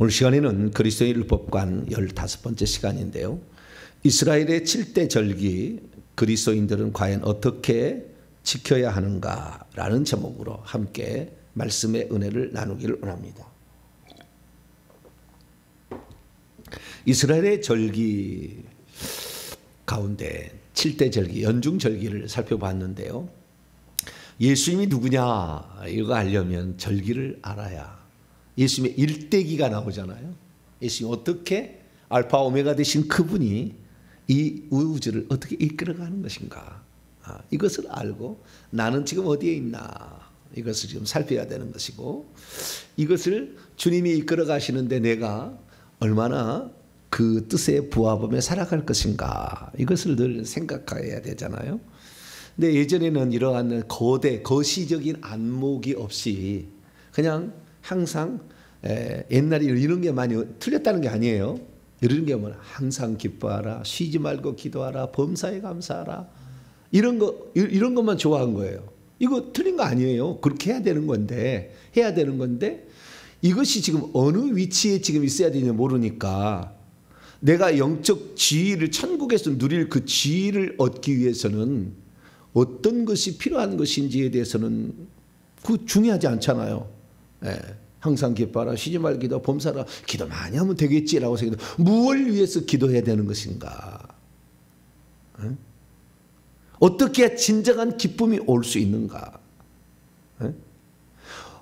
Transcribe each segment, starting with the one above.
오늘 시간에는 그리스도의 율법관 15번째 시간인데요. 이스라엘의 7대 절기, 그리스도인들은 과연 어떻게 지켜야 하는가라는 제목으로 함께 말씀의 은혜를 나누기를 원합니다. 이스라엘의 절기 가운데 7대 절기, 연중 절기를 살펴봤는데요. 예수님이 누구냐 이거 알려면 절기를 알아야, 예수님의 일대기가 나오잖아요. 예수님이 어떻게 알파 오메가 되신 그분이 이 우주를 어떻게 이끌어가는 것인가, 이것을 알고 나는 지금 어디에 있나 이것을 지금 살펴야 되는 것이고, 이것을 주님이 이끌어 가시는데 내가 얼마나 그 뜻에 부합하며 살아갈 것인가, 이것을 늘 생각해야 되잖아요. 근데 예전에는 이러한 거대 거시적인 안목이 없이 그냥 항상 옛날에 이런 게 많이 틀렸다는 게 아니에요. 이런 게 뭐 항상 기뻐하라, 쉬지 말고 기도하라, 범사에 감사하라, 이런 것만 좋아한 거예요. 이거 틀린 거 아니에요. 그렇게 해야 되는 건데 이것이 지금 어느 위치에 지금 있어야 되는지 모르니까 내가 영적 지위를 천국에서 누릴 그 지위를 얻기 위해서는 어떤 것이 필요한 것인지에 대해서는 그 중요하지 않잖아요. 항상 기뻐하라, 쉬지 말고 기도, 범사라, 기도 많이 하면 되겠지라고 생각해도 무엇을 위해서 기도해야 되는 것인가? 어떻게 진정한 기쁨이 올 수 있는가?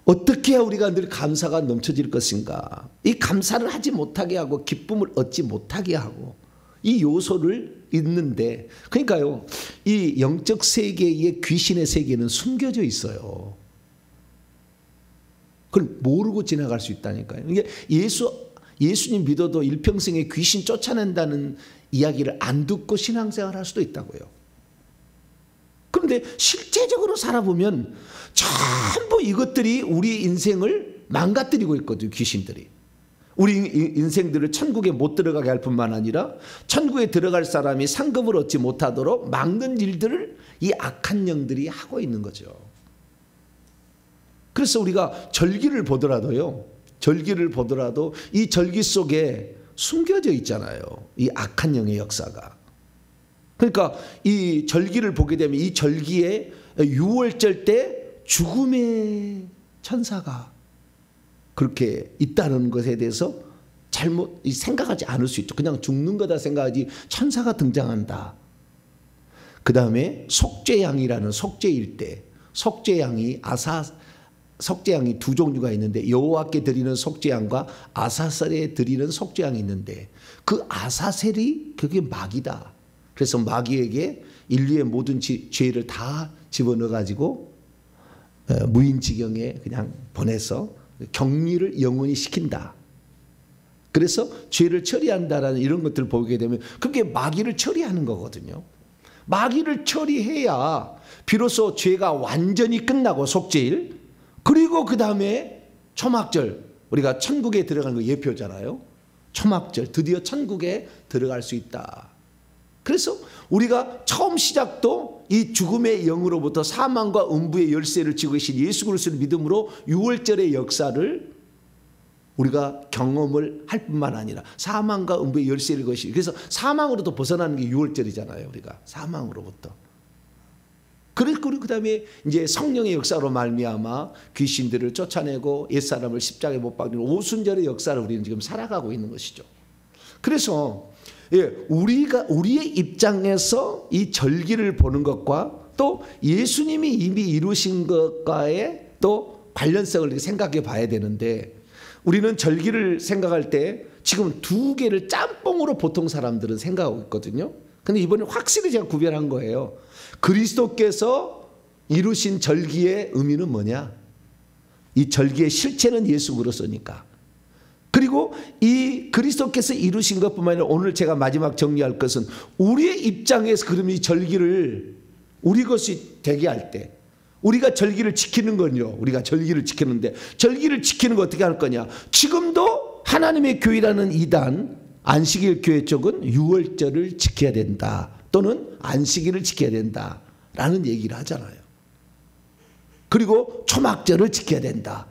어떻게 해야 우리가 늘 감사가 넘쳐질 것인가? 이 감사를 하지 못하게 하고 기쁨을 얻지 못하게 하고 이 요소를 있는데, 그러니까요, 이 영적 세계의 귀신의 세계는 숨겨져 있어요. 그걸 모르고 지나갈 수 있다니까요. 이게 예수님 믿어도 일평생에 귀신 쫓아낸다는 이야기를 안 듣고 신앙생활 할 수도 있다고요. 그런데 실제적으로 살아보면 전부 이것들이 우리 인생을 망가뜨리고 있거든요. 귀신들이. 우리 인생들을 천국에 못 들어가게 할 뿐만 아니라 천국에 들어갈 사람이 상급을 얻지 못하도록 막는 일들을 이 악한 영들이 하고 있는 거죠. 그래서 우리가 절기를 보더라도 이 절기 속에 숨겨져 있잖아요. 이 악한 영의 역사가. 그러니까 이 절기를 보게 되면 이 절기에 6월절 때 죽음의 천사가 그렇게 있다는 것에 대해서 잘못 생각하지 않을 수 있죠. 그냥 죽는 거다 생각하지 천사가 등장한다. 그 다음에 속죄양이라는 속죄일 때, 속죄양이 두 종류가 있는데 여호와께 드리는 속죄양과 아사셀에 드리는 속죄양이 있는데 그 아사셀이 그게 마귀다. 그래서 마귀에게 인류의 모든 죄를 다 집어넣어 가지고 무인지경에 그냥 보내서 격리를 영원히 시킨다. 그래서 죄를 처리한다라는 이런 것들을 보게 되면 그게 마귀를 처리하는 거거든요. 마귀를 처리해야 비로소 죄가 완전히 끝나고 속죄일, 그리고 그 다음에 초막절, 우리가 천국에 들어가는 거 예표잖아요. 초막절, 드디어 천국에 들어갈 수 있다. 그래서 우리가 처음 시작도 이 죽음의 영으로부터 사망과 음부의 열쇠를 쥐고 계신 예수 그리스도를 믿음으로 6월절의 역사를 우리가 경험을 할 뿐만 아니라 사망과 음부의 열쇠를 것이, 그래서 사망으로부터 벗어나는 게 6월절이잖아요. 우리가 사망으로부터. 그리고 그 다음에 이제 성령의 역사로 말미암아 귀신들을 쫓아내고 옛사람을 십자가에 못 박는 오순절의 역사를 우리는 지금 살아가고 있는 것이죠. 그래서 우리의 입장에서 이 절기를 보는 것과 또 예수님이 이미 이루신 것과의 또 관련성을 생각해 봐야 되는데, 우리는 절기를 생각할 때 지금 두 개를 짬뽕으로 보통 사람들은 생각하고 있거든요. 근데 이번에 확실히 제가 구별한 거예요. 그리스도께서 이루신 절기의 의미는 뭐냐? 이 절기의 실체는 예수 그리스도니까. 그리고 이 그리스도께서 이루신 것뿐만 아니라 오늘 제가 마지막 정리할 것은 우리의 입장에서 그럼 이 절기를 우리 것이 되게 할 때 우리가 절기를 지키는 건요. 우리가 절기를 지키는데 절기를 지키는 거 어떻게 할 거냐? 지금도 하나님의 교회라는 이단 안식일 교회 쪽은 6월절을 지켜야 된다. 또는 안식일을 지켜야 된다라는 얘기를 하잖아요. 그리고 초막절을 지켜야 된다.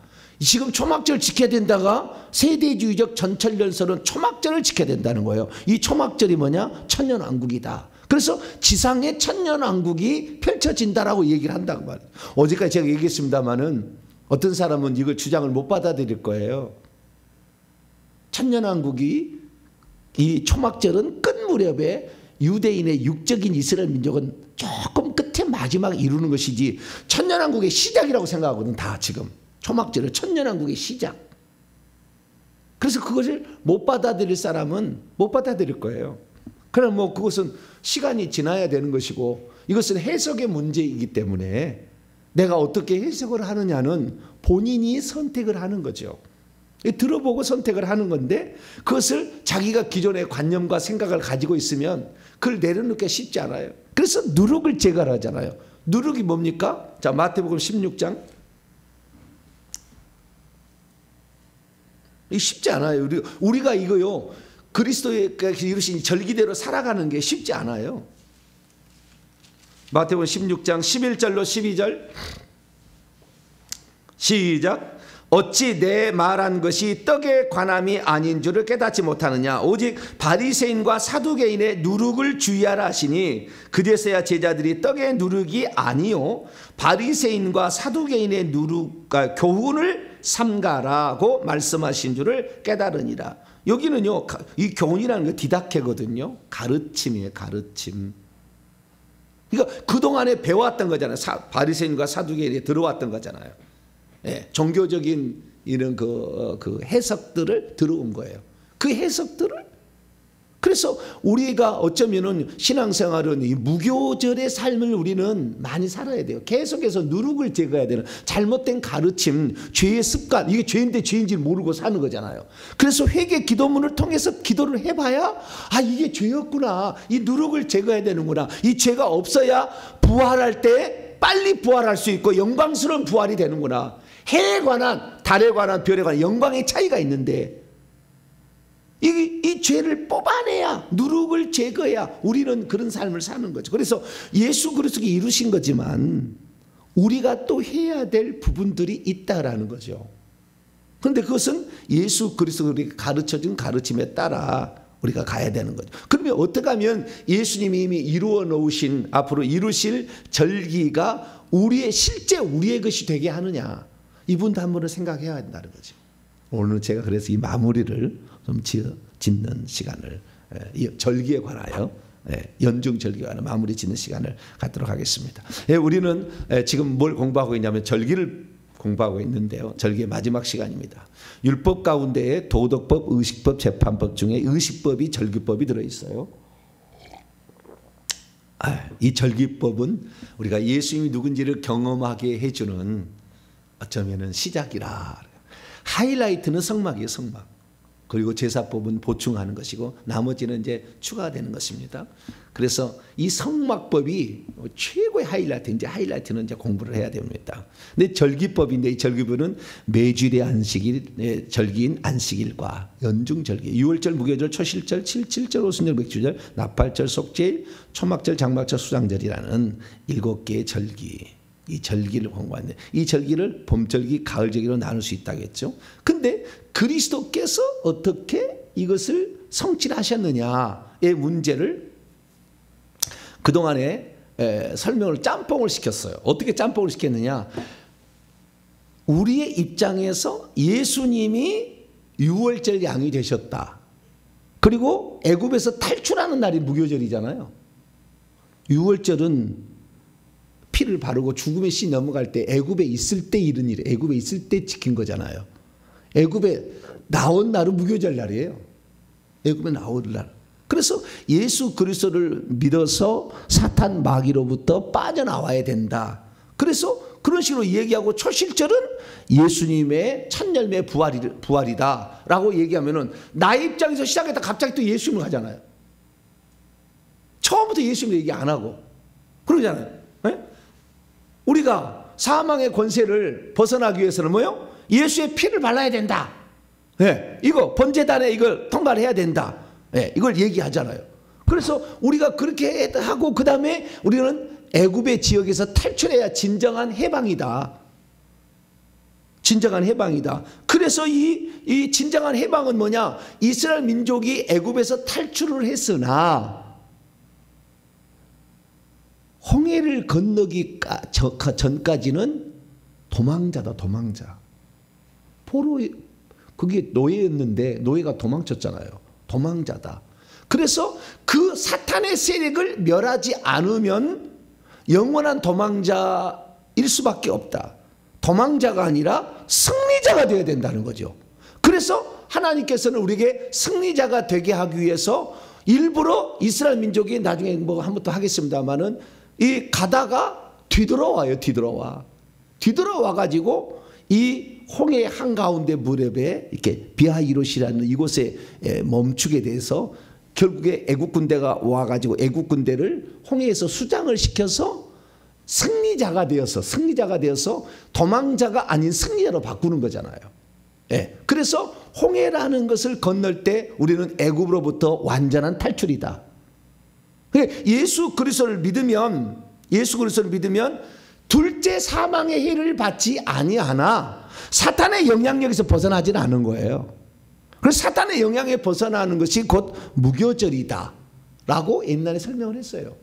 지금 초막절 지켜야 된다가 세대주의적 전천년설은 초막절을 지켜야 된다는 거예요. 이 초막절이 뭐냐? 천년왕국이다. 그래서 지상에 천년왕국이 펼쳐진다라고 얘기를 한다고 말이에요. 어제까지 제가 얘기했습니다마는 어떤 사람은 이걸 주장을 못 받아들일 거예요. 천년왕국이 이 초막절은 끝 무렵에 유대인의 육적인 이스라엘 민족은 조금 끝에 마지막에 이루는 것이지 천년왕국의 시작이라고 생각하거든. 다 지금 초막절을 천년왕국의 시작. 그래서 그것을 못 받아들일 사람은 못 받아들일 거예요. 그럼 뭐 그것은 시간이 지나야 되는 것이고 이것은 해석의 문제이기 때문에 내가 어떻게 해석을 하느냐는 본인이 선택을 하는 거죠. 들어보고 선택을 하는 건데 그것을 자기가 기존의 관념과 생각을 가지고 있으면 그걸 내려놓기가 쉽지 않아요. 그래서 누룩을 제거하잖아요. 누룩이 뭡니까? 자, 마태복음 16장. 이 쉽지 않아요. 우리가 이거요. 그리스도께서 이루신 절기대로 살아가는 게 쉽지 않아요. 마태복음 16장 11절로 12절 시작. 어찌 내 말한 것이 떡의 관함이 아닌 줄을 깨닫지 못하느냐. 오직 바리새인과 사두개인의 누룩을 주의하라 하시니 그제서야 제자들이 떡의 누룩이 아니요 바리새인과 사두개인의 교훈을 삼가라고 말씀하신 줄을 깨달으니라. 여기는요, 이 교훈이라는 게 디다케거든요. 가르침이에요. 가르침. 그러니까 그동안에 배워왔던 거잖아요. 바리새인과 사두개인이 들어왔던 거잖아요. 예, 종교적인 이런 그 해석들을 들어온 거예요. 그 해석들을 그래서 우리가 어쩌면은 신앙생활은 이 무교절의 삶을 우리는 많이 살아야 돼요. 계속해서 누룩을 제거해야 되는 잘못된 가르침, 죄의 습관, 이게 죄인데 죄인지 모르고 사는 거잖아요. 그래서 회개 기도문을 통해서 기도를 해봐야 아 이게 죄였구나. 이 누룩을 제거해야 되는구나. 이 죄가 없어야 부활할 때 빨리 부활할 수 있고 영광스러운 부활이 되는구나. 해에 관한, 달에 관한, 별에 관한 영광의 차이가 있는데 이 죄를 뽑아내야 누룩을 제거해야 우리는 그런 삶을 사는 거죠. 그래서 예수 그리스도가 이루신 거지만 우리가 또 해야 될 부분들이 있다라는 거죠. 그런데 그것은 예수 그리스도가 가르쳐준 가르침에 따라 우리가 가야 되는 거죠. 그러면 어떻게 하면 예수님이 이미 이루어 놓으신 앞으로 이루실 절기가 실제 우리의 것이 되게 하느냐. 이분도 한 번은 생각해야 한다는 거죠. 오늘 제가 그래서 이 마무리를 좀 짓는 시간을 절기에 관하여 연중 절기에 관한 마무리 짓는 시간을 갖도록 하겠습니다. 우리는 지금 뭘 공부하고 있냐면 절기를 공부하고 있는데요. 절기의 마지막 시간입니다. 율법 가운데에 도덕법, 의식법, 재판법 중에 의식법이 절기법이 들어있어요. 이 절기법은 우리가 예수님이 누군지를 경험하게 해주는 어쩌면은 시작이라. 하이라이트는 성막이에요. 성막. 그리고 제사법은 보충하는 것이고 나머지는 이제 추가되는 것입니다. 그래서 이 성막법이 최고의 하이라이트인지 하이라이트는 이제 공부를 해야 됩니다. 근데 절기법인데 이 절기법은 매주일의 안식일, 절기인 안식일과 연중절기, 6월절, 무교절, 초실절, 7절, 오순절, 백주절, 나팔절, 속죄일, 초막절, 장막절, 수장절이라는 7개의 절기. 이 절기를 공부하는데 이 절기를 봄절기, 가을절기로 나눌 수 있다겠죠. 근데 그리스도께서 어떻게 이것을 성취하셨느냐의 문제를 그동안에 설명을 짬뽕을 시켰어요. 어떻게 짬뽕을 시켰느냐. 우리의 입장에서 예수님이 6월절 양이 되셨다. 그리고 애굽에서 탈출하는 날이 무교절이잖아요. 6월절은 피를 바르고 죽음의 씨 넘어갈 때 애굽에 있을 때 이른 일, 애굽에 있을 때 지킨 거잖아요. 애굽에 나온 날은 무교절 날이에요. 애굽에 나온 날. 그래서 예수 그리스도를 믿어서 사탄 마귀로부터 빠져나와야 된다. 그래서 그런 식으로 얘기하고 초실절은 예수님의 첫 열매 부활이다라고 얘기하면은 나의 입장에서 시작했다 갑자기 또 예수님을 가잖아요. 처음부터 예수님 얘기 안 하고 그러잖아요. 네? 우리가 사망의 권세를 벗어나기 위해서는 뭐요? 예수의 피를 발라야 된다. 네, 이거 번제단에 이걸 통과를 해야 된다. 네, 이걸 얘기하잖아요. 그래서 우리가 그렇게 하고 그 다음에 우리는 애굽의 지역에서 탈출해야 진정한 해방이다. 진정한 해방이다. 그래서 이 진정한 해방은 뭐냐? 이스라엘 민족이 애굽에서 탈출을 했으나 홍해를 건너기 전까지는 도망자다, 도망자. 포로, 그게 노예였는데 노예가 도망쳤잖아요. 도망자다. 그래서 그 사탄의 세력을 멸하지 않으면 영원한 도망자일 수밖에 없다. 도망자가 아니라 승리자가 되어야 된다는 거죠. 그래서 하나님께서는 우리에게 승리자가 되게 하기 위해서 일부러 이스라엘 민족이 나중에 뭐 한 번 더 하겠습니다만은 이 가다가 뒤돌아와요. 뒤돌아와 가지고 이 홍해 한가운데 무렵에 이렇게 비하이롯이라는 이곳에 멈추게 돼서 결국에 애국 군대가 와 가지고 애국 군대를 홍해에서 수장을 시켜서 승리자가 되어서 도망자가 아닌 승리자로 바꾸는 거잖아요. 예. 그래서 홍해라는 것을 건널 때 우리는 애굽으로부터 완전한 탈출이다. 예수 그리스도를 믿으면 둘째 사망의 해를 받지 아니하나 사탄의 영향력에서 벗어나지는 않은 거예요. 그래서 사탄의 영향에 벗어나는 것이 곧 무교절이다 라고 옛날에 설명을 했어요.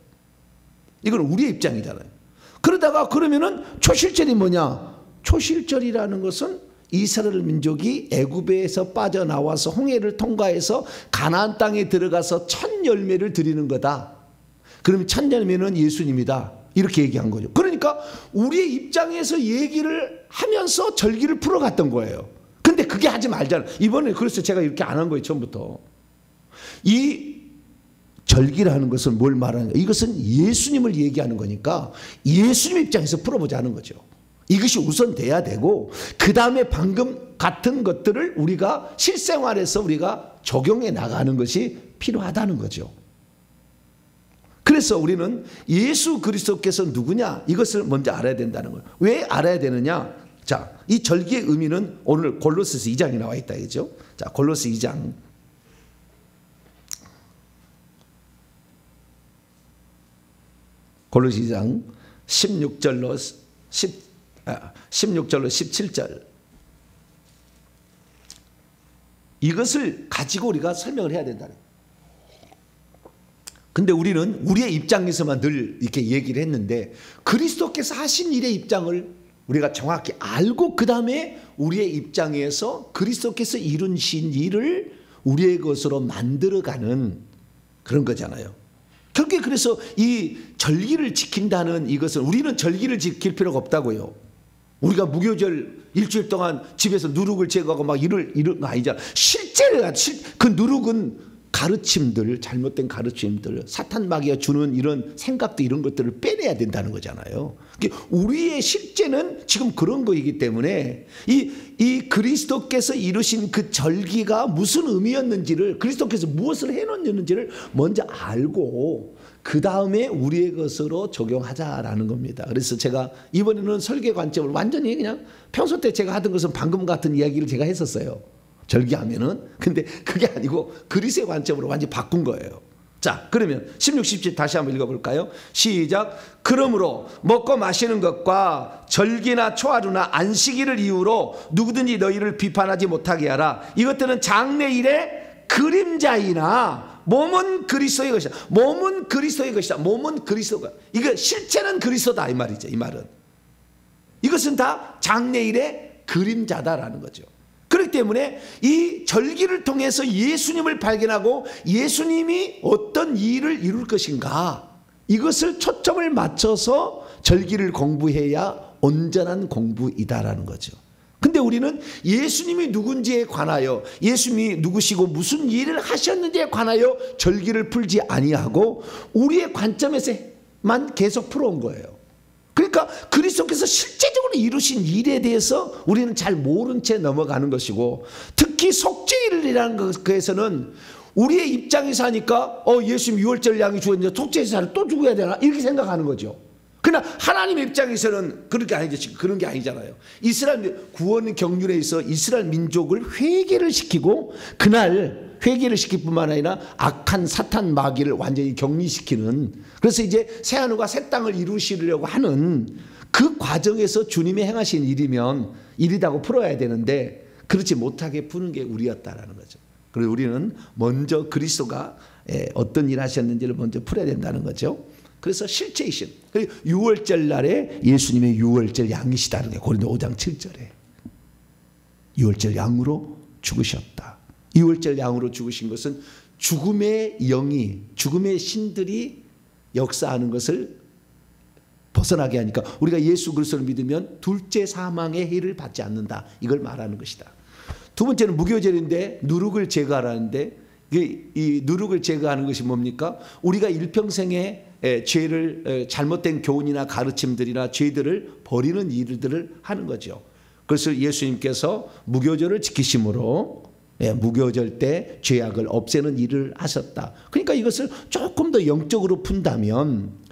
이건 우리의 입장이잖아요. 그러다가 그러면은 초실절이 뭐냐? 초실절이라는 것은 이스라엘 민족이 애굽에서 빠져나와서 홍해를 통과해서 가나안 땅에 들어가서 첫 열매를 드리는 거다. 그러면 첫 열매는 예수님이다. 이렇게 얘기한 거죠. 그러니까 우리의 입장에서 얘기를 하면서 절기를 풀어갔던 거예요. 근데 그게 하지 말잖아요. 이번에 그래서 제가 이렇게 안 한 거예요. 처음부터. 이 절기라는 것은 뭘 말하는 거예요? 이것은 예수님을 얘기하는 거니까 예수님 입장에서 풀어보자는 거죠. 이것이 우선 돼야 되고 그 다음에 방금 같은 것들을 우리가 실생활에서 우리가 적용해 나가는 것이 필요하다는 거죠. 그래서 우리는 예수 그리스도께서 누구냐 이것을 먼저 알아야 된다는 거예요. 왜 알아야 되느냐? 자, 이 절기의 의미는 오늘 골로새서 2장에 나와 있다 그죠? 자, 골로새 2장 16절로 17절 이것을 가지고 우리가 설명을 해야 된다는 거예요. 근데 우리는 우리의 입장에서만 늘 이렇게 얘기를 했는데 그리스도께서 하신 일의 입장을 우리가 정확히 알고 그 다음에 우리의 입장에서 그리스도께서 이루신 일을 우리의 것으로 만들어가는 그런 거잖아요. 결국에 그래서 이 절기를 지킨다는 이것은 우리는 절기를 지킬 필요가 없다고요. 우리가 무교절 일주일 동안 집에서 누룩을 제거하고 막 이럴 거 아니잖아. 실제로 그 누룩은 가르침들, 잘못된 가르침들, 사탄 마귀가 주는 이런 생각도 이런 것들을 빼내야 된다는 거잖아요. 우리의 실제는 지금 그런 거이기 때문에 이 그리스도께서 이루신 그 절기가 무슨 의미였는지를 그리스도께서 무엇을 해놓았는지를 먼저 알고 그 다음에 우리의 것으로 적용하자라는 겁니다. 그래서 제가 이번에는 설계 관점을 완전히 그냥 평소 때 제가 하던 것은 방금 같은 이야기를 제가 했었어요. 절기하면은. 근데 그게 아니고 그리스의 관점으로 완전히 바꾼 거예요. 자, 그러면 16, 17 다시 한번 읽어볼까요? 시작. 그러므로 먹고 마시는 것과 절기나 초하루나 안식일을 이유로 누구든지 너희를 비판하지 못하게 하라. 이것들은 장래일의 그림자이나 몸은 그리스도의 것이다. 몸은 그리스도의 것이다. 몸은 그리스도가. 이거 실체는 그리스도다 이 말이죠. 이 말은. 이것은 다 장래일의 그림자다라는 거죠. 그렇기 때문에 이 절기를 통해서 예수님을 발견하고 예수님이 어떤 일을 이룰 것인가 이것을 초점을 맞춰서 절기를 공부해야 온전한 공부이다라는 거죠. 근데 우리는 예수님이 누군지에 관하여 예수님이 누구시고 무슨 일을 하셨는지에 관하여 절기를 풀지 아니하고 우리의 관점에서만 계속 풀어온 거예요. 그러니까 그리스도께서 실제적으로 이루신 일에 대해서 우리는 잘 모른 채 넘어가는 것이고 특히 속죄일이라는 것에서는 우리의 입장에서 하니까 예수님 6월절 양이 죽었는데 속죄제사를 또 죽어야 되나 이렇게 생각하는 거죠. 그러나 하나님의 입장에서는 그런 게 아니죠. 그런 게 아니잖아요. 이스라엘 구원 경륜에 있어 이스라엘 민족을 회개를 시키고 그날 회개를 시킬 뿐만 아니라 악한 사탄 마귀를 완전히 격리시키는 그래서 이제 새하늘과 새 땅을 이루시려고 하는 그 과정에서 주님이 행하신 일이면 일이라고 풀어야 되는데 그렇지 못하게 푸는 게 우리였다라는 거죠. 그리고 우리는 먼저 그리스도가 어떤 일 하셨는지를 먼저 풀어야 된다는 거죠. 그래서 실제이신, 그리고 유월절 날에 예수님의 유월절 양이시다는 게 고린도 5장 7절에 유월절 양으로 죽으셨다. 유월절 양으로 죽으신 것은 죽음의 영이, 죽음의 신들이 역사하는 것을 벗어나게 하니까 우리가 예수 그리스도를 믿으면 둘째 사망의 해를 받지 않는다. 이걸 말하는 것이다. 두 번째는 무교절인데 누룩을 제거하라는데 이 누룩을 제거하는 것이 뭡니까? 우리가 일평생에 죄를 잘못된 교훈이나 가르침들이나 죄들을 버리는 일들을 하는 거죠. 그래서 예수님께서 무교절을 지키심으로 무교절 때 죄악을 없애는 일을 하셨다. 그러니까 이것을 조금 더 영적으로 푼다면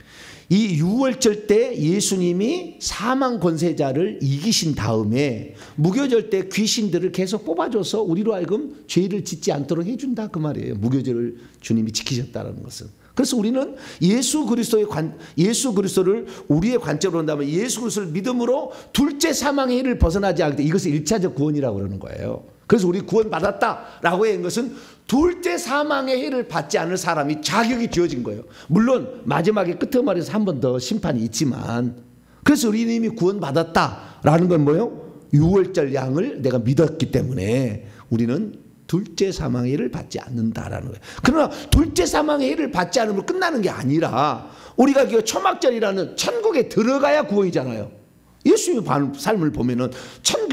이 유월절 때 예수님이 사망 권세자를 이기신 다음에 무교절 때 귀신들을 계속 뽑아줘서 우리로 하여금 죄를 짓지 않도록 해준다 그 말이에요. 무교절을 주님이 지키셨다는 것은. 그래서 우리는 예수 그리스도를 우리의 관점으로 본다면 예수 그리스도를 믿음으로 둘째 사망의 해를 벗어나지 않게 이것을 1차적 구원이라고 그러는 거예요. 그래서 우리 구원받았다라고 한 것은 둘째 사망의 해를 받지 않을 사람이 자격이 주어진 거예요. 물론 마지막에 끝머리에서 한 번 더 심판이 있지만, 그래서 우리는 이미 구원받았다라는 건 뭐예요? 유월절 양을 내가 믿었기 때문에 우리는 둘째 사망의 해를 받지 않는다라는 거예요. 그러나 둘째 사망의 해를 받지 않으면 끝나는 게 아니라 우리가 초막절이라는 천국에 들어가야 구원이잖아요. 예수님의 삶을 보면은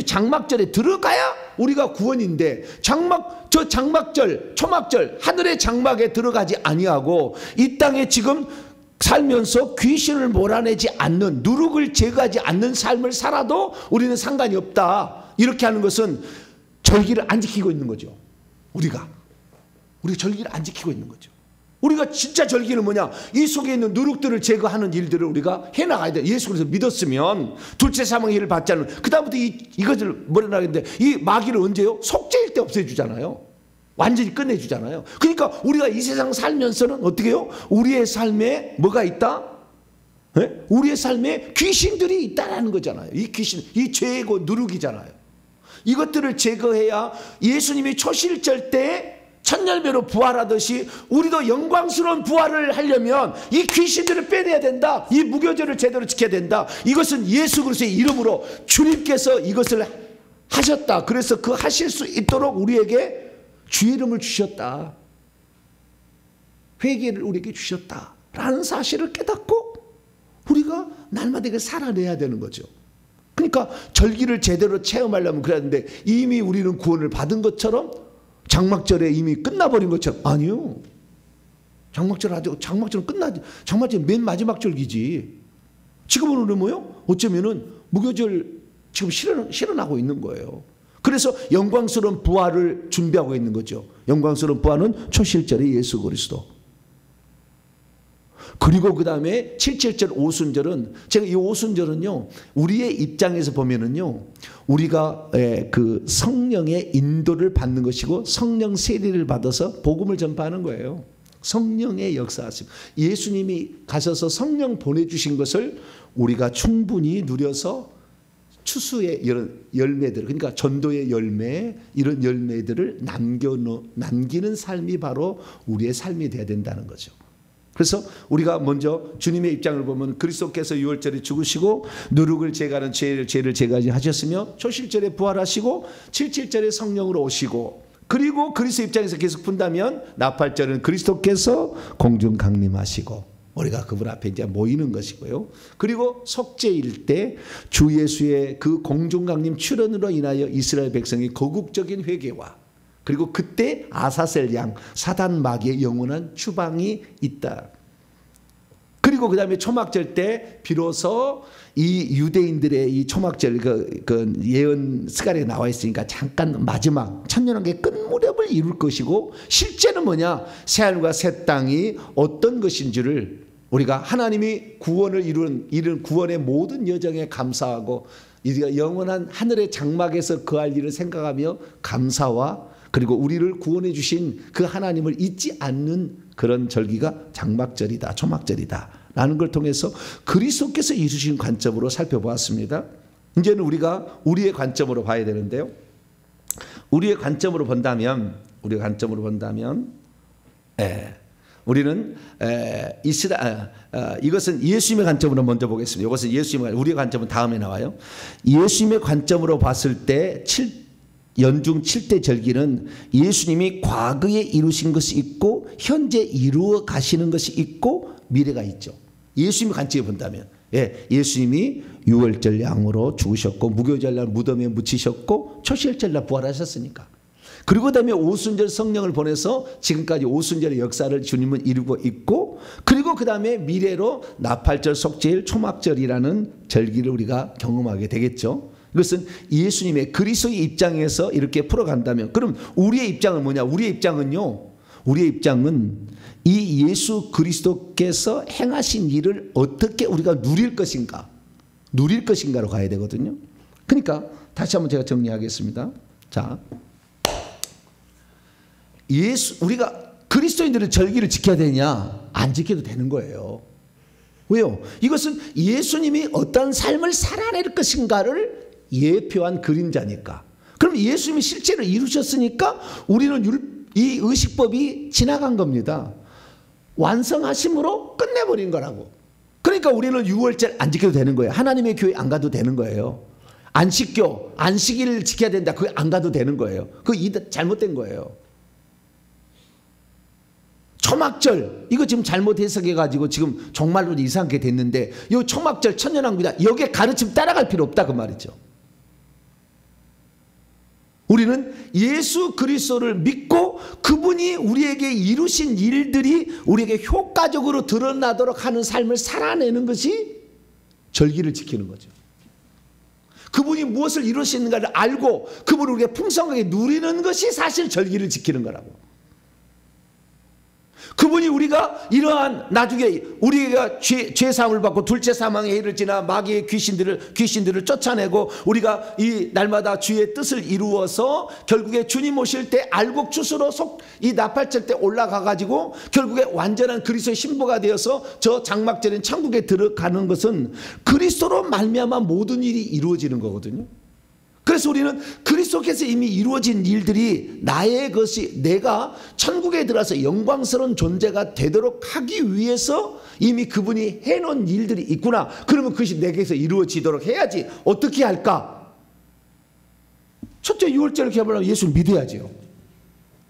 장막절에 들어가야 우리가 구원인데 장막절, 초막절, 하늘의 장막에 들어가지 아니하고 이 땅에 지금 살면서 귀신을 몰아내지 않는, 누룩을 제거하지 않는 삶을 살아도 우리는 상관이 없다. 이렇게 하는 것은 절기를 안 지키고 있는 거죠. 우리가 절기를 안 지키고 있는 거죠. 우리가 진짜 절기는 뭐냐? 이 속에 있는 누룩들을 제거하는 일들을 우리가 해나가야 돼. 예수 그리스도 믿었으면 둘째 사망의 해를 받지 않는, 그 다음부터 이것을 뭐라 하겠는데 이 마귀를 언제요? 속죄일 때 없애주잖아요. 완전히 끝내주잖아요. 그러니까 우리가 이 세상 살면서는 어떻게 해요? 우리의 삶에 뭐가 있다? 네? 우리의 삶에 귀신들이 있다는 거잖아요. 이 귀신, 이 죄고 누룩이잖아요. 이것들을 제거해야 예수님이 초실절 때 천열매로 부활하듯이 우리도 영광스러운 부활을 하려면 이 귀신들을 빼내야 된다. 이 무교절을 제대로 지켜야 된다. 이것은 예수 그리스도의 이름으로 주님께서 이것을 하셨다. 그래서 그 하실 수 있도록 우리에게 주의 이름을 주셨다. 회개를 우리에게 주셨다라는 사실을 깨닫고 우리가 날마다 이걸 살아내야 되는 거죠. 그러니까 절기를 제대로 체험하려면 그래야 되는데 이미 우리는 구원을 받은 것처럼 장막절에 이미 끝나버린 것처럼, 아니요. 장막절은 끝나지. 장막절은 맨 마지막 절기지. 지금은 우리 뭐요? 어쩌면은 무교절 지금 실현하고 있는 거예요. 그래서 영광스러운 부활을 준비하고 있는 거죠. 영광스러운 부활은 초실절의 예수 그리스도. 그리고 그 다음에 77절 오순절은, 제가 이 오순절은요, 우리의 입장에서 보면은요, 우리가 그 성령의 인도를 받는 것이고 성령 세례를 받아서 복음을 전파하는 거예요. 성령의 역사하심. 예수님이 가셔서 성령 보내주신 것을 우리가 충분히 누려서 추수의 이런 열매들, 그러니까 전도의 열매, 이런 열매들을 남기는 삶이 바로 우리의 삶이 되어야 된다는 거죠. 그래서 우리가 먼저 주님의 입장을 보면 그리스도께서 유월절에 죽으시고 누룩을 제거하는 죄를 제거하셨으며 초실절에 부활하시고 77절에 성령으로 오시고, 그리고 그리스도 입장에서 계속 푼다면 나팔절은 그리스도께서 공중 강림하시고 우리가 그분 앞에 이제 모이는 것이고요. 그리고 속죄일 때 주 예수의 그 공중 강림 출현으로 인하여 이스라엘 백성의 거국적인 회개와, 그리고 그때 아사셀 양 사단 마귀의 영원한 추방이 있다. 그리고 그 다음에 초막절 때 비로소 이 유대인들의 이 초막절 그 예언 스가랴에 나와 있으니까 잠깐 마지막 천년왕국의 끝무렵을 이룰 것이고, 실제는 뭐냐? 새하늘과 새 땅이 어떤 것인지를 우리가 하나님이 구원을 이룬 구원의 모든 여정에 감사하고 우리가 영원한 하늘의 장막에서 그할 일을 생각하며 감사와, 그리고 우리를 구원해 주신 그 하나님을 잊지 않는 그런 절기가 장막절이다, 초막절이다 라는 걸 통해서 그리스도께서 이루신 관점으로 살펴보았습니다. 이제는 우리가 우리의 관점으로 봐야 되는데요. 우리의 관점으로 본다면 우리는 이것은 예수님의 관점으로 먼저 보겠습니다. 이것은 예수님의, 우리의 관점은 다음에 나와요. 예수님의 관점으로 봤을 때 연중 7대 절기는 예수님이 과거에 이루신 것이 있고 현재 이루어 가시는 것이 있고 미래가 있죠. 예수님의 관점에 본다면 예수님이 유월절 양으로 죽으셨고 무교절 날 무덤에 묻히셨고 초실절 날 부활하셨으니까. 그리고 그다음에 오순절 성령을 보내서 지금까지 오순절의 역사를 주님은 이루고 있고, 그리고 그다음에 미래로 나팔절, 속죄일, 초막절이라는 절기를 우리가 경험하게 되겠죠. 이것은 예수님의 그리스도의 입장에서 이렇게 풀어간다면, 그럼 우리의 입장은 뭐냐? 우리의 입장은 이 예수 그리스도께서 행하신 일을 어떻게 우리가 누릴 것인가로 가야 되거든요. 그러니까 다시 한번 제가 정리하겠습니다. 자, 우리가 그리스도인들은 절기를 지켜야 되냐? 안 지켜도 되는 거예요. 왜요? 이것은 예수님이 어떤 삶을 살아낼 것인가를 예표한 그림자니까. 그럼 예수님이 실제로 이루셨으니까 우리는 이 의식법이 지나간 겁니다. 완성하심으로 끝내버린 거라고. 그러니까 우리는 6월절 안 지켜도 되는 거예요. 하나님의 교회 안 가도 되는 거예요. 안식일을 지켜야 된다. 그게 안 가도 되는 거예요. 그거 잘못된 거예요. 초막절 이거 지금 잘못 해석해가지고 지금 정말로 이상하게 됐는데, 이 초막절 천년왕국이다, 여기에 가르침 따라갈 필요 없다 그 말이죠. 우리는 예수 그리스도를 믿고 그분이 우리에게 이루신 일들이 우리에게 효과적으로 드러나도록 하는 삶을 살아내는 것이 절기를 지키는 거죠. 그분이 무엇을 이루시는가를 알고 그분을 우리가 풍성하게 누리는 것이 사실 절기를 지키는 거라고. 그분이 우리가 이러한 나중에 우리가 죄사함을 받고 둘째 사망의 해를 지나 마귀의 귀신들을 쫓아내고 우리가 이 날마다 주의 뜻을 이루어서 결국에 주님 오실 때 알곡주스로 이 나팔절 때 올라가 가지고 결국에 완전한 그리스도의 신부가 되어서 저 장막절인 천국에 들어가는 것은 그리스도로 말미암아 모든 일이 이루어지는 거거든요. 그래서 우리는 그리스도께서 이미 이루어진 일들이 내가 천국에 들어서 영광스러운 존재가 되도록 하기 위해서 이미 그분이 해놓은 일들이 있구나. 그러면 그것이 내게서 이루어지도록 해야지. 어떻게 할까? 첫째 6월절을 개발하면 예수를 믿어야죠.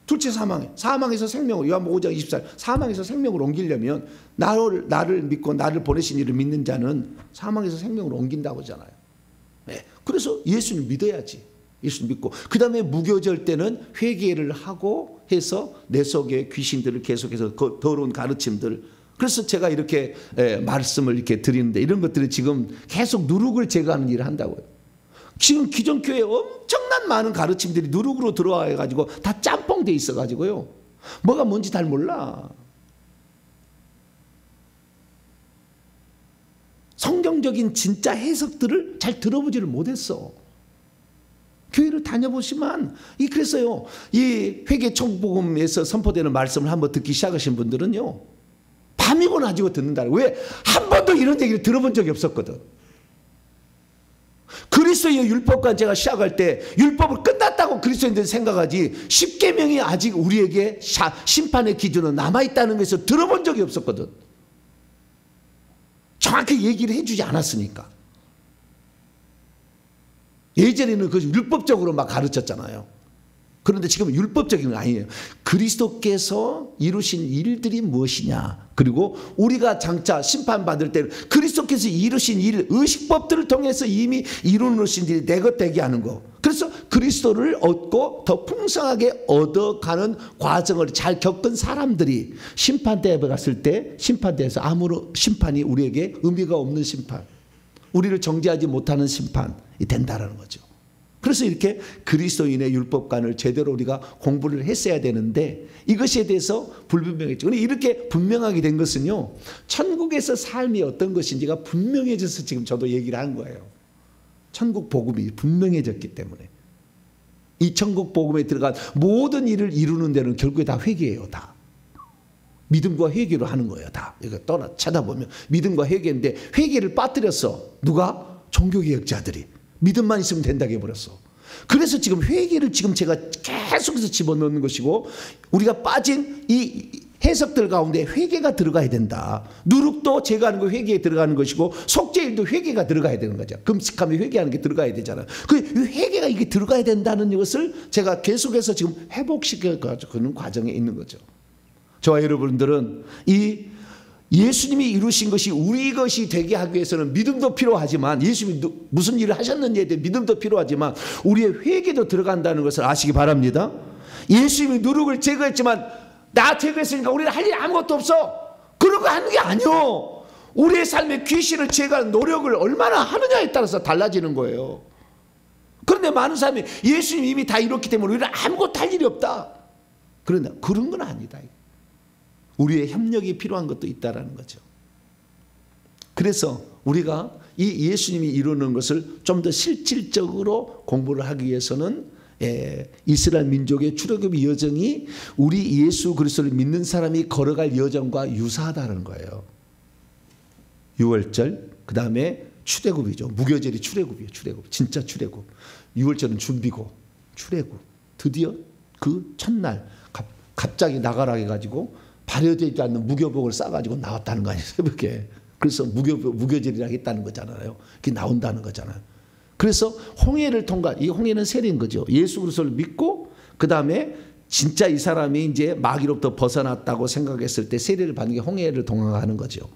둘째 사망에서 생명으로, 요한복음 5장 24절, 사망에서 생명으로 옮기려면 나를 믿고 나를 보내신 이를 믿는 자는 사망에서 생명으로 옮긴다고 하잖아요. 네. 그래서 예수를 믿어야지. 예수를 믿고 그 다음에 무교절 때는 회개를 하고 해서 내 속에 귀신들을 계속해서 더러운 가르침들. 그래서 제가 이렇게 말씀을 이렇게 드리는데, 이런 것들이 지금 계속 누룩을 제거하는 일을 한다고요. 지금 기존 교회에 엄청난 많은 가르침들이 누룩으로 들어와 가지고 다 짬뽕돼 있어 가지고요, 뭐가 뭔지 잘 몰라. 성경적인 진짜 해석들을 잘 들어보지를 못했어. 교회를 다녀보시면 그랬어요. 이 회개 천국복음에서 선포되는 말씀을 한번 듣기 시작하신 분들은요, 밤이고 낮이고 듣는다. 왜? 한 번도 이런 얘기를 들어본 적이 없었거든. 그리스도의 율법과 제가 시작할 때 율법을 끝났다고 그리스도인들이 생각하지, 십계명이 아직 우리에게 심판의 기준으로 남아있다는 것을 들어본 적이 없었거든. 정확히 얘기를 해주지 않았으니까. 예전에는 그 율법적으로 막 가르쳤잖아요. 그런데 지금 율법적인 건 아니에요. 그리스도께서 이루신 일들이 무엇이냐, 그리고 우리가 장차 심판받을 때는 그리스도께서 이루신 일, 의식법들을 통해서 이미 이루신 일이 내 것 되게 하는 거. 그래서 그리스도를 얻고 더 풍성하게 얻어가는 과정을 잘 겪은 사람들이 심판대에 갔을 때 심판대에서 아무런 심판이 우리에게 의미가 없는 심판, 우리를 정죄하지 못하는 심판이 된다는 거죠. 그래서 이렇게 그리스도인의 율법관을 제대로 우리가 공부를 했어야 되는데, 이것에 대해서 불분명했죠. 그런데 이렇게 분명하게 된 것은요, 천국에서 삶이 어떤 것인지가 분명해져서 지금 저도 얘기를 한 거예요. 천국 복음이 분명해졌기 때문에. 이 천국 복음에 들어간 모든 일을 이루는 데는 결국에 다 회개예요. 다. 믿음과 회개로 하는 거예요. 다 이거 떠나 찾아보면 믿음과 회개인데 회개를 빠뜨렸어. 누가? 종교개혁자들이. 믿음만 있으면 된다고 해버렸어. 그래서 지금 회개를 지금 제가 계속해서 집어넣는 것이고, 우리가 빠진 이 해석들 가운데 회개가 들어가야 된다. 누룩도 제거하는 거 회개에 들어가는 것이고, 속죄일도 회개가 들어가야 되는 거죠. 금식하면 회개하는 게 들어가야 되잖아요. 그 회개가 이게 들어가야 된다는 것을 제가 계속해서 지금 회복시켜가는 과정에 있는 거죠. 저와 여러분들은 이 예수님이 이루신 것이 우리 것이 되게 하기 위해서는 믿음도 필요하지만, 예수님이 무슨 일을 하셨는지에 대해 믿음도 필요하지만 우리의 회개도 들어간다는 것을 아시기 바랍니다. 예수님이 누룩을 제거했지만 나 제거했으니까 우리는 할 일 아무것도 없어, 그런 거 하는 게 아니요. 우리의 삶에 귀신을 제거하는 노력을 얼마나 하느냐에 따라서 달라지는 거예요. 그런데 많은 사람이 예수님이 이미 다 이뤘기 때문에 우리는 아무것도 할 일이 없다. 그런데 그런 건 아니다. 우리의 협력이 필요한 것도 있다라는 거죠. 그래서 우리가 이 예수님이 이루는 것을 좀 더 실질적으로 공부를 하기 위해서는 이스라엘 민족의 출애굽의 여정이 우리 예수 그리스도를 믿는 사람이 걸어갈 여정과 유사하다는 거예요. 유월절, 그 다음에 출애굽이죠. 무교절이 출애굽이에요. 출애굽, 진짜 출애굽. 유월절은 준비고, 출애굽. 드디어 그 첫날 갑자기 나가라 해가지고 발효되지 않는 무교복을 싸가지고 나왔다는 거 아니에요, 새벽에. 그래서 무교절이라고 했다는 거잖아요. 그게 나온다는 거잖아요. 그래서 홍해를 이 홍해는 세례인 거죠. 예수 그리스도를 믿고 그 다음에 진짜 이 사람이 이제 마귀로부터 벗어났다고 생각했을 때 세례를 받는 게 홍해를 통과하는 거죠.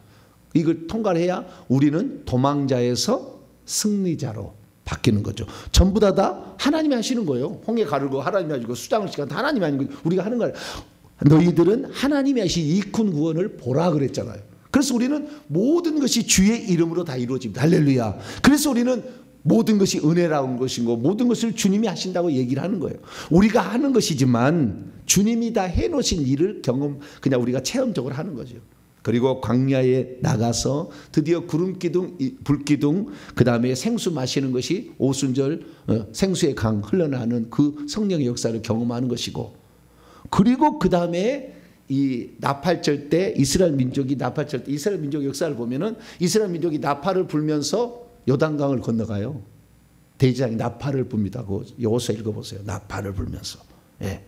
이걸 통과를 해야 우리는 도망자에서 승리자로 바뀌는 거죠. 전부 다 하나님이 하시는 거예요. 홍해 가르고 하나님이 하시고 수장을 시간 하나님이 하는 거예요. 우리가 하는 거예요. 너희들은 하나님이 하신 이 큰 구원을 보라 그랬잖아요. 그래서 우리는 모든 것이 주의 이름으로 다 이루어집니다. 할렐루야. 그래서 우리는 모든 것이 은혜라는 것이고 모든 것을 주님이 하신다고 얘기를 하는 거예요. 우리가 하는 것이지만 주님이 다 해놓으신 일을 그냥 우리가 체험적으로 하는 거죠. 그리고 광야에 나가서 드디어 구름기둥, 불기둥, 그 다음에 생수 마시는 것이 오순절 생수의 강 흘러나는 그 성령의 역사를 경험하는 것이고, 그리고 그 다음에 이 나팔절 때 이스라엘 민족이 이스라엘 민족 역사를 보면은 이스라엘 민족이 나팔을 불면서 요단강을 건너가요. 대지장이 나팔을 붑니다. 여호수아 읽어보세요. 나팔을 불면서. 예.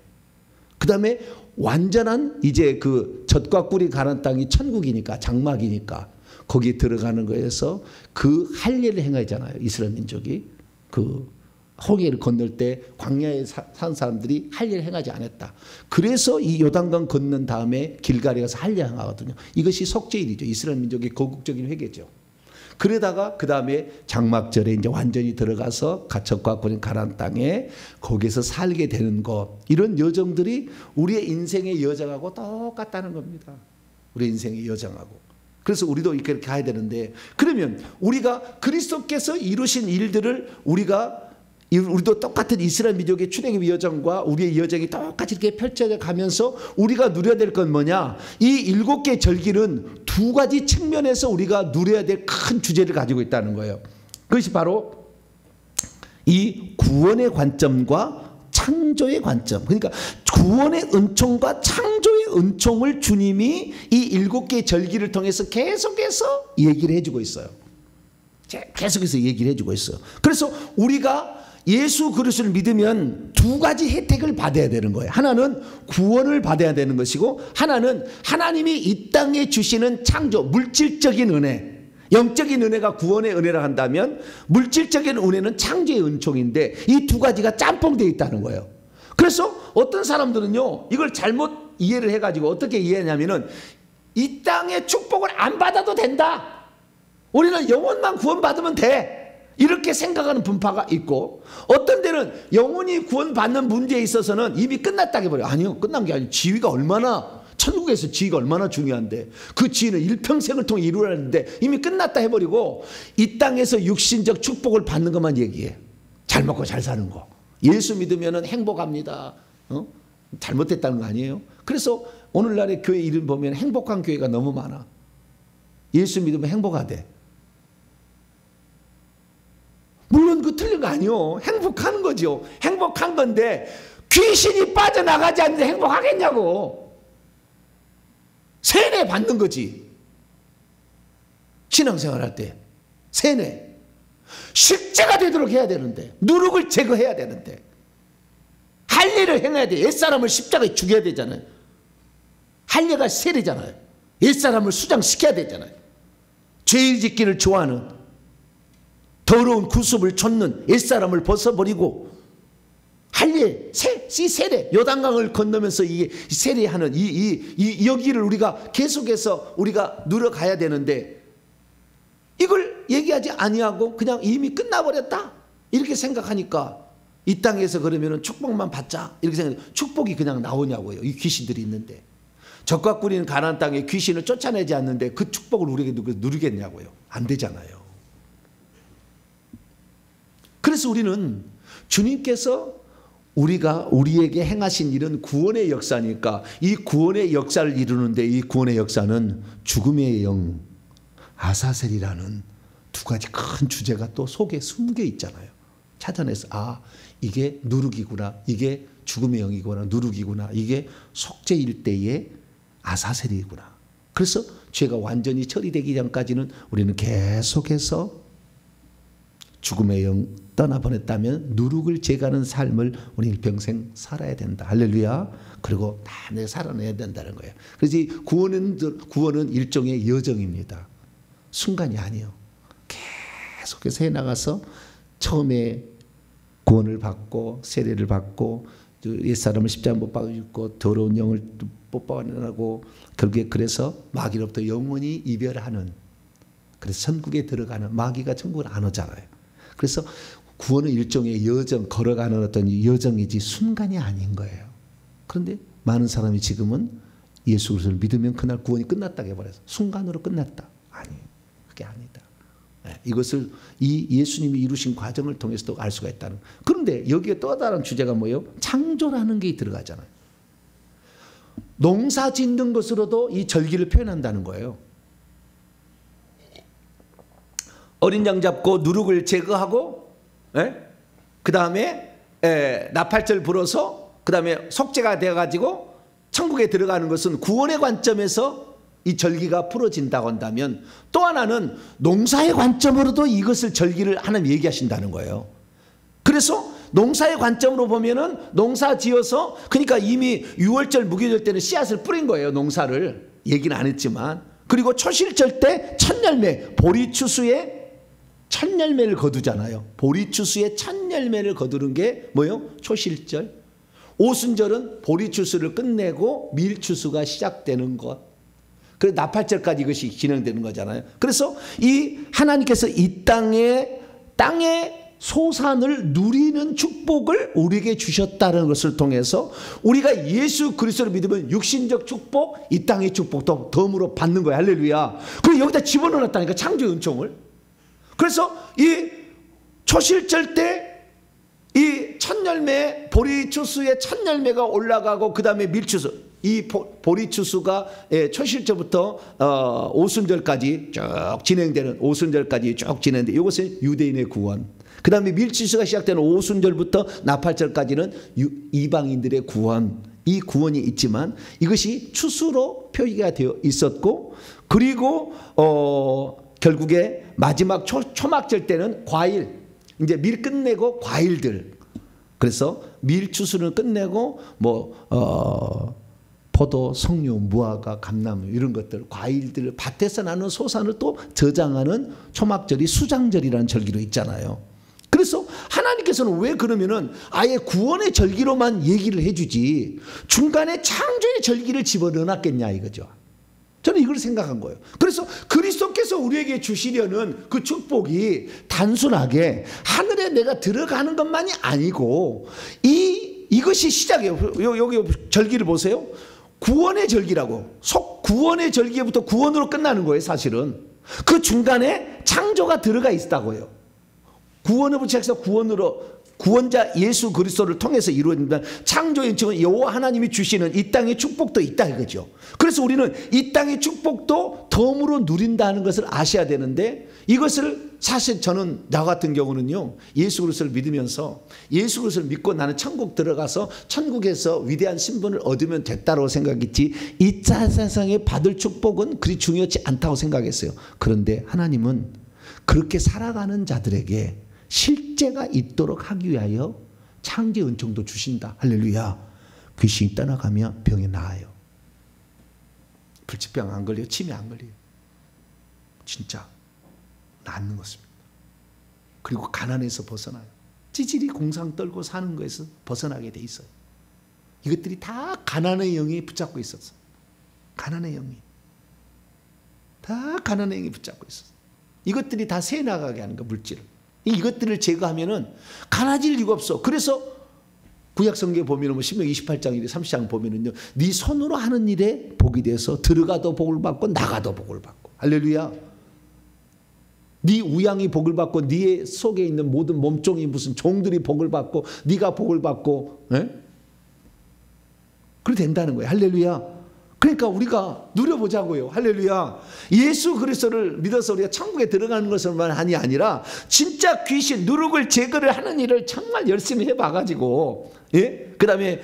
그 다음에 완전한 이제 그 젖과 꿀이 가는 땅이 천국이니까, 장막이니까 거기에 들어가는 거에서 그 할례를 행하잖아요. 이스라엘 민족이 그 홍해를 건널 때 광야에 산 사람들이 할례를 행하지 않았다. 그래서 이 요단강 건넌 다음에 길갈에 가서 할례 행하거든요. 이것이 속죄일이죠. 이스라엘 민족의 거국적인 회개죠. 그러다가 그 다음에 장막절에 이제 완전히 들어가서 젖과 꿀이 가난 땅에 거기서 살게 되는 것, 이런 여정들이 우리의 인생의 여정하고 똑같다는 겁니다. 우리 인생의 여정하고. 그래서 우리도 이렇게 가야 되는데, 그러면 우리가 그리스도께서 이루신 일들을 우리도 똑같은 이스라엘 민족의 출애굽의 여정과 우리의 여정이 똑같이 이렇게 펼쳐져 가면서 우리가 누려야 될 건 뭐냐? 이 7개의 절기는 두 가지 측면에서 우리가 누려야 될 큰 주제를 가지고 있다는 거예요. 그것이 바로 이 구원의 관점과 창조의 관점. 그러니까 구원의 은총과 창조의 은총을 주님이 이 7개의 절기를 통해서 계속해서 얘기를 해주고 있어요. 계속해서 얘기를 해주고 있어요. 그래서 우리가 예수 그리스도를 믿으면 두 가지 혜택을 받아야 되는 거예요. 하나는 구원을 받아야 되는 것이고, 하나는 하나님이 이 땅에 주시는 창조, 물질적인 은혜, 영적인 은혜가 구원의 은혜라 한다면 물질적인 은혜는 창조의 은총인데 이 두 가지가 짬뽕되어 있다는 거예요. 그래서 어떤 사람들은요, 이걸 잘못 이해를 해가지고 어떻게 이해하냐면은 이 땅의 축복을 안 받아도 된다, 우리는 영혼만 구원받으면 돼, 이렇게 생각하는 분파가 있고, 어떤 데는 영혼이 구원받는 문제에 있어서는 이미 끝났다고 해버려요. 아니요, 끝난 게 아니에요. 지위가 얼마나, 천국에서 지위가 얼마나 중요한데 그 지위는 일평생을 통해 이루어야하는데 이미 끝났다 해버리고 이 땅에서 육신적 축복을 받는 것만 얘기해. 잘 먹고 잘 사는 거. 예수 믿으면 행복합니다. 잘못됐다는 거 아니에요. 그래서 오늘날의 교회 이름 보면 행복한 교회가 너무 많아. 예수 믿으면 행복하대. 물론 그 틀린 거 아니요. 행복하는 거죠. 행복한 건데 귀신이 빠져나가지 않는데 행복하겠냐고. 세뇌 받는 거지. 신앙생활할 때 세뇌. 십자가 되도록 해야 되는데, 누룩을 제거해야 되는데, 할례를 행해야 돼. 옛사람을 십자가에 죽여야 되잖아요. 할례가 세례잖아요. 옛사람을 수장시켜야 되잖아요. 죄 짓기를 좋아하는, 더러운 구습을 좇는 옛사람을 벗어버리고, 할례, 이 세례, 요단강을 건너면서 이 세례하는 여기를 우리가 계속해서 우리가 누려가야 되는데, 이걸 얘기하지 아니하고 그냥 이미 끝나버렸다 이렇게 생각하니까, 이 땅에서 그러면 축복만 받자 이렇게 생각해. 축복이 그냥 나오냐고요. 이 귀신들이 있는데, 적과 꿀인 가나안 땅에 귀신을 쫓아내지 않는데 그 축복을 우리에게 누리겠냐고요. 안 되잖아요. 그래서 우리는 주님께서 우리에게 행하신 일은 구원의 역사니까, 이 구원의 역사를 이루는데, 이 구원의 역사는 죽음의 영 아사셀이라는 두 가지 큰 주제가 또 속에 숨겨 있잖아요. 찾아내서 이게 누룩이구나, 이게 죽음의 영이구나, 누룩이구나, 이게 속죄일 때의 아사셀이구나. 그래서 죄가 완전히 처리되기 전까지는 우리는 계속해서 죽음의 영 떠나보냈다면 누룩을 제거하는 삶을 우리 일평생 살아야 된다. 할렐루야. 그리고 다 내가 살아내야 된다는 거예요. 그래서 이 구원은 일종의 여정입니다. 순간이 아니에요. 계속해서 해나가서 처음에 구원을 받고 세례를 받고 옛사람을 십자가 못 박아 죽고 더러운 영을 뽑아내고, 결국에 그래서 마귀로부터 영원히 이별하는, 그래서 천국에 들어가는, 마귀가 천국을 안 오잖아요. 그래서 구원은 일종의 여정, 걸어가는 어떤 여정이지 순간이 아닌 거예요. 그런데 많은 사람이 지금은 예수 그리스도를 믿으면 그날 구원이 끝났다고 해버려서 순간으로 끝났다. 아니에요. 그게 아니다. 이것을 이 예수님이 이루신 과정을 통해서도 알 수가 있다는. 그런데 여기에 또 다른 주제가 뭐예요? 창조라는 게 들어가잖아요. 농사 짓는 것으로도 이 절기를 표현한다는 거예요. 어린 양 잡고 누룩을 제거하고, 그 다음에 나팔절 불어서 그 다음에 속죄가 되어가지고 천국에 들어가는 것은 구원의 관점에서 이 절기가 풀어진다고 한다면, 또 하나는 농사의 관점으로도 이것을 절기를 하나님 얘기하신다는 거예요. 그래서 농사의 관점으로 보면은 농사 지어서, 그러니까 이미 6월절 무교절 때는 씨앗을 뿌린 거예요. 농사를 얘기는 안 했지만. 그리고 초실절 때 첫 열매, 보리추수에 첫 열매를 거두잖아요. 보리추수에 첫 열매를 거두는 게 뭐예요? 초실절. 오순절은 보리추수를 끝내고 밀추수가 시작되는 것. 그래서 나팔절까지 이것이 진행되는 거잖아요. 그래서 이 하나님께서 이 땅의 소산을 누리는 축복을 우리에게 주셨다는 것을 통해서 우리가 예수 그리스도를 믿으면 육신적 축복, 이 땅의 축복도 덤으로 받는 거예요. 할렐루야. 그리고 여기다 집어넣었다니까, 창조의 은총을. 그래서 이 초실절 때 이 첫 열매, 보리추수의 첫 열매가 올라가고, 그 다음에 밀추수, 이 보리추수가 초실절부터 오순절까지 쭉 진행되는, 오순절까지 쭉 진행되는데, 이것은 유대인의 구원. 그 다음에 밀추수가 시작되는 오순절부터 나팔절까지는 이방인들의 구원. 이 구원이 있지만 이것이 추수로 표기가 되어 있었고, 그리고 결국에 마지막 초막절 때는 과일, 이제 밀 끝내고 과일들. 그래서 밀추수는 끝내고 포도, 석류, 무화과, 감나무 이런 것들, 과일들, 밭에서 나는 소산을 또 저장하는 초막절이 수장절이라는 절기로 있잖아요. 그래서 하나님께서는 왜 그러면은 아예 구원의 절기로만 얘기를 해주지 중간에 창조의 절기를 집어넣어놨겠냐 이거죠. 저는 이걸 생각한 거예요. 그래서 그리스도께서 우리에게 주시려는 그 축복이 단순하게 하늘에 내가 들어가는 것만이 아니고, 이것이 시작이에요. 여기 절기를 보세요. 구원의 절기라고. 구원의 절기부터 구원으로 끝나는 거예요, 사실은. 그 중간에 창조가 들어가 있다고요. 구원으로 시작해서 구원자 예수 그리스도를 통해서 이루어진다. 창조의 층은 여호와 하나님이 주시는 이 땅의 축복도 있다 이거죠. 그래서 우리는 이 땅의 축복도 덤으로 누린다는 것을 아셔야 되는데, 이것을 사실 저는 나 같은 경우는요, 예수 그리스도를 믿으면서 예수 그리스도를 믿고 나는 천국 들어가서 천국에서 위대한 신분을 얻으면 됐다고 생각했지, 이 세상에 받을 축복은 그리 중요하지 않다고 생각했어요. 그런데 하나님은 그렇게 살아가는 자들에게 실제가 있도록 하기 위하여 창조의 은총도 주신다. 할렐루야. 귀신이 떠나가면 병이 나아요. 불치병 안 걸려요. 치매 안 걸려요. 진짜 낫는 것입니다. 그리고 가난에서 벗어나요. 찌질이 공상 떨고 사는 것에서 벗어나게 돼 있어요. 이것들이 다 가난의 영이 붙잡고 있었어. 가난의 영이. 다 가난의 영이 붙잡고 있었어. 이것들이 다 새 나가게 하는 거, 물질을. 이것들을 제거하면은 가난해질 이유가 없어. 그래서 구약 성경에 보면은 신명 28장 30장 보면은요, 네 손으로 하는 일에 복이 돼서 들어가도 복을 받고 나가도 복을 받고. 할렐루야. 네 우양이 복을 받고 네 속에 있는 모든 몸종이 무슨 종들이 복을 받고 네가 복을 받고, 그래 된다는 거예요. 할렐루야. 그러니까 우리가 누려보자고요. 할렐루야. 예수 그리스도를 믿어서 우리가 천국에 들어가는 것만 한이 아니라 진짜 귀신 누룩을 제거를 하는 일을 정말 열심히 해봐가지고, 그 다음에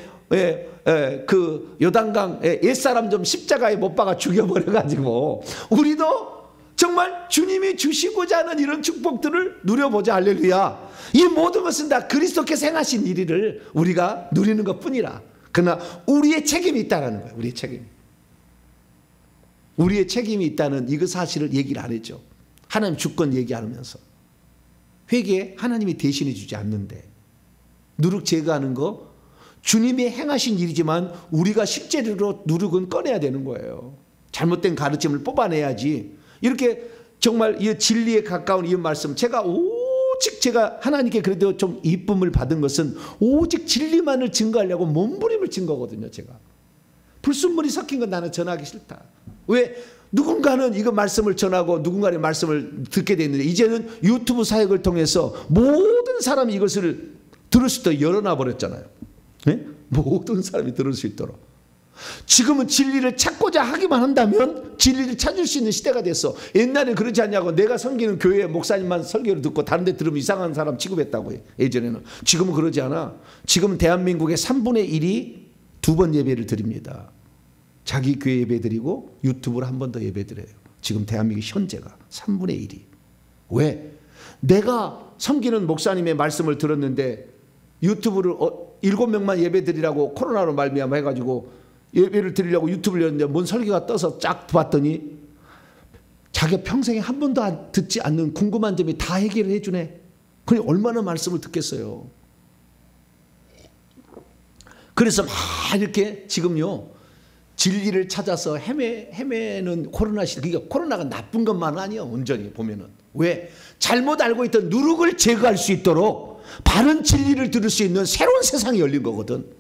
그 요단강 옛사람 좀 십자가에 못 박아 죽여버려가지고 우리도 정말 주님이 주시고자 하는 이런 축복들을 누려보자. 할렐루야. 이 모든 것은 다 그리스도께서 행하신 일을 우리가 누리는 것뿐이라. 그러나 우리의 책임이 있다는 거예요. 우리의 책임. 우리의 책임이 있다는 이거 사실을 얘기를 안 했죠. 하나님 주권 얘기하면서. 회개에 하나님이 대신해 주지 않는데, 누룩 제거하는 거 주님이 행하신 일이지만 우리가 실제로 누룩은 꺼내야 되는 거예요. 잘못된 가르침을 뽑아내야지. 이렇게 정말 이 진리에 가까운 이 말씀, 제가 하나님께 그래도 좀 이쁨을 받은 것은 오직 진리만을 증거하려고 몸부림을 친 거거든요. 제가 불순물이 섞인 건 나는 전하기 싫다. 왜? 누군가는 이거 말씀을 전하고 누군가의 말씀을 듣게 됐는데, 이제는 유튜브 사역을 통해서 모든 사람이 이것을 들을 수 있도록 열어놔 버렸잖아요. 모든 사람이 들을 수 있도록. 지금은 진리를 찾고자 하기만 한다면 진리를 찾을 수 있는 시대가 됐어. 옛날에는 그러지 않냐고. 내가 섬기는 교회 목사님만 설교를 듣고 다른 데 들으면 이상한 사람 취급했다고 해. 예전에는. 지금은 그러지 않아. 지금은 대한민국의 3분의 1이 2번 예배를 드립니다. 자기 교회 예배 드리고 유튜브로 한 번 더 예배 드려요. 지금 대한민국 현재가 3분의 1이. 왜? 내가 섬기는 목사님의 말씀을 들었는데 유튜브를 7명만 예배 드리라고 코로나로 말미암아 해가지고 예배를 드리려고 유튜브를 열었는데 뭔 설교가 떠서 쫙 봤더니 자기가 평생에 한 번도 듣지 않는 궁금한 점이 다 해결을 해주네. 그게 얼마나 말씀을 듣겠어요. 그래서 막 이렇게 지금요, 진리를 찾아서 헤매는 코로나 시대. 그러니까 코로나가 나쁜 것만은 아니에요. 온전히 보면은. 왜? 잘못 알고 있던 누룩을 제거할 수 있도록 바른 진리를 들을 수 있는 새로운 세상이 열린 거거든.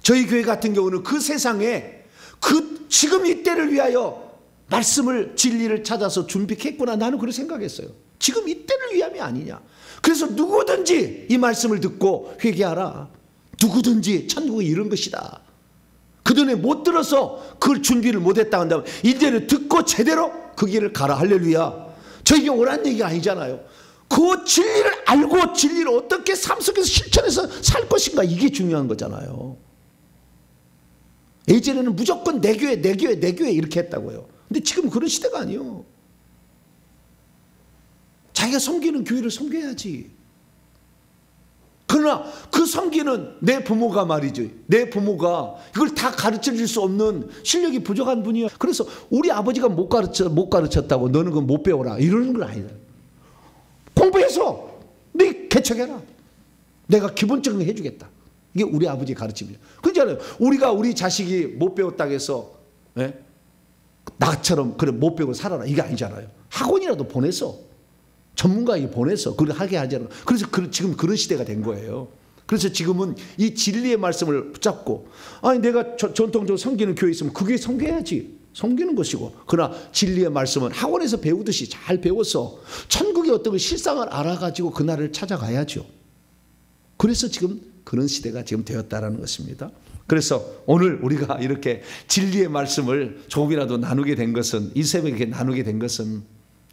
저희 교회 같은 경우는 그 세상에 지금 이때를 위하여 말씀을, 진리를 찾아서 준비했구나. 나는 그렇게 생각했어요. 지금 이때를 위함이 아니냐. 그래서 누구든지 이 말씀을 듣고 회개하라. 누구든지 천국에 이른 것이다. 그전에 못 들어서 그 준비를 못했다 한다면 이제는 듣고 제대로 그 길을 가라. 할렐루야. 저에게 오란 얘기가 아니잖아요. 그 진리를 알고 진리를 어떻게 삶 속에서 실천해서 살 것인가, 이게 중요한 거잖아요. 예전에는 무조건 내 교회 이렇게 했다고요. 근데 지금 그런 시대가 아니에요. 자기가 섬기는 교회를 섬겨야지. 그러나 그 섬기는 내 부모가 말이죠. 내 부모가 이걸 다 가르쳐 줄 수 없는 실력이 부족한 분이에요. 그래서 우리 아버지가 못 가르쳤다고 너는 그거 못 배워라, 이러는 건 아니다. 공부해서 네 개척해라. 내가 기본적인 거 해주겠다. 이게 우리 아버지의 가르침이에요. 그렇잖아요. 우리가 우리 자식이 못 배웠다고 해서 나처럼 그래 못 배우고 살아라, 이게 아니잖아요. 학원이라도 보내서, 전문가에게 보내서 그걸 하게 하잖아요. 그래서 지금 그런 시대가 된 거예요. 그래서 지금은 이 진리의 말씀을 붙잡고, 아니 내가 전통적으로 섬기는 교회 있으면 그게 섬겨야지. 섬기는 것이고, 그러나 진리의 말씀은 학원에서 배우듯이 잘 배워서 천국의 어떤 실상을 알아가지고 그날을 찾아가야죠. 그래서 지금 그런 시대가 지금 되었다라는 것입니다. 그래서 오늘 우리가 이렇게 진리의 말씀을 조금이라도 나누게 된 것은, 이 새벽에 이렇게 나누게 된 것은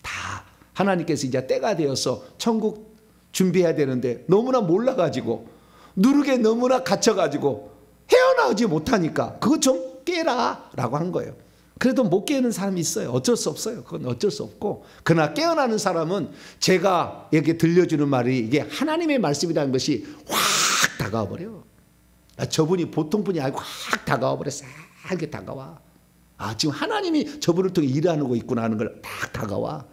다 하나님께서 이제 때가 되어서 천국 준비해야 되는데 너무나 몰라가지고 누르게 너무나 갇혀가지고 헤어나오지 못하니까 그것 좀 깨라 라고 한 거예요. 그래도 못 깨는 사람이 있어요. 어쩔 수 없어요. 그건 어쩔 수 없고, 그러나 깨어나는 사람은 제가 이렇게 들려주는 말이 이게 하나님의 말씀이라는 것이 확 다가와 버려요. 저분이 보통 분이 아니고 확 다가와 버려. 싹 이렇게 다가와. 아, 지금 하나님이 저분을 통해 일하고 있구나 하는 걸 딱 다가와.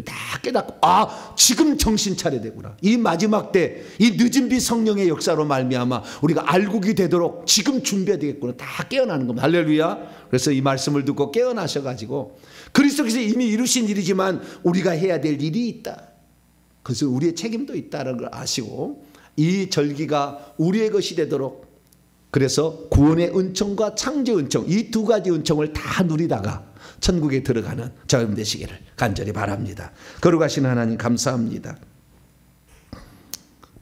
다 깨닫고, 아, 지금 정신 차려야 되구나. 이 마지막 때 이 늦은 비 성령의 역사로 말미암아 우리가 알곡이 되도록 지금 준비해야 되겠구나. 다 깨어나는 겁니다. 할렐루야. 그래서 이 말씀을 듣고 깨어나셔가지고 그리스도께서 이미 이루신 일이지만 우리가 해야 될 일이 있다. 그래서 우리의 책임도 있다는 걸 아시고 이 절기가 우리의 것이 되도록, 그래서 구원의 은총과 창조의 은총, 이 두 가지 은총을 다 누리다가 천국에 들어가는 저여러분 되시기를 간절히 바랍니다. 거룩하신 하나님 감사합니다.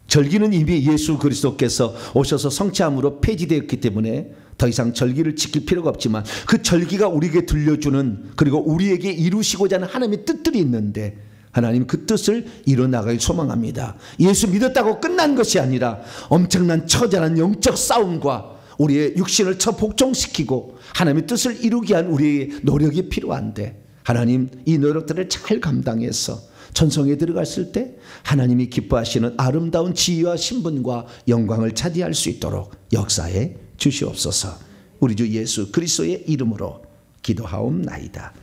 절기는 이미 예수 그리스도께서 오셔서 성취함으로 폐지되었기 때문에 더 이상 절기를 지킬 필요가 없지만 그 절기가 우리에게 들려주는, 그리고 우리에게 이루시고자 하는 하나님의 뜻들이 있는데 하나님 그 뜻을 이뤄나가길 소망합니다. 예수 믿었다고 끝난 것이 아니라 엄청난 처절한 영적 싸움과 우리의 육신을 복종시키고 하나님의 뜻을 이루기 위한 우리의 노력이 필요한데, 하나님 이 노력들을 잘 감당해서 천성에 들어갔을 때 하나님이 기뻐하시는 아름다운 지위와 신분과 영광을 차지할 수 있도록 역사해 주시옵소서. 우리 주 예수 그리스도의 이름으로 기도하옵나이다.